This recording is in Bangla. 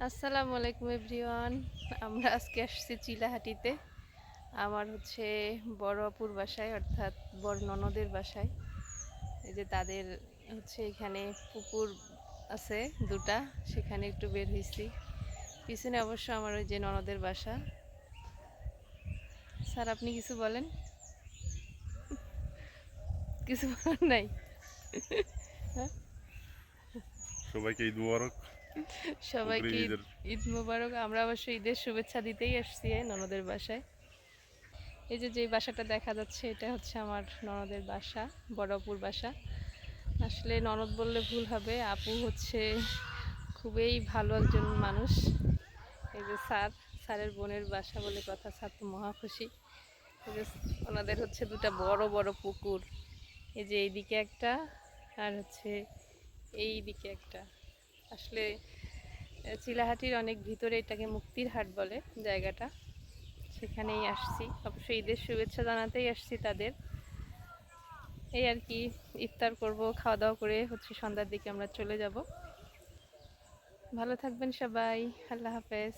আসসালামু আলাইকুম এভরিওয়ান। আমরা আজকে আসছি চিলাহাটিতে। আমার হচ্ছে বড় আপুর বাসায়, অর্থাৎ বড় ননদের বাসায়। এই যে তাদের হচ্ছে এখানে পুকুর আছে দুটা, সেখানে একটু বের হয়েছি। পিছনে অবশ্য আমার ওই যে ননদের বাসা। স্যার, আপনি কিছু বলেন? কিছু বলার নাই? হ্যাঁ? সবাইকে ঈদ মুবারক। সবাইকে অগ্রিম ঈদ ঈদের। ঈদ মোবারক। আমরা অবশ্য ঈদের শুভেচ্ছা দিতেই আসছি ননদের বাসায়। এই যে যেই বাসাটা দেখা যাচ্ছে এটা হচ্ছে আমার ননদের বাসা, বড় আপুর বাসা। আসলে ননদ বললে ভুল হবে, আপু হচ্ছে খুবই ভালো একজন মানুষ। এই যে স্যারের বোনের বাসা বলে কথা, স্যার তো মহা খুশি। এই যে ওনাদের হচ্ছে দুটা বড় বড় পুকুর, এই যে এইদিকে একটা আর হচ্ছে এই দিকে একটা। আসলে চিলাহাটির অনেক ভিতরে, এটাকে মুক্তির হাট বলে জায়গাটা। সেখানেই আসছি, অবশ্যই ঈদের শুভেচ্ছা জানাতেই আসছি তাদের। এই আর কি, ইফতার করব, খাওয়া দাওয়া করে হচ্ছে সন্ধ্যার দিকে আমরা চলে যাব। ভালো থাকবেন সবাই, আল্লাহ হাফেজ।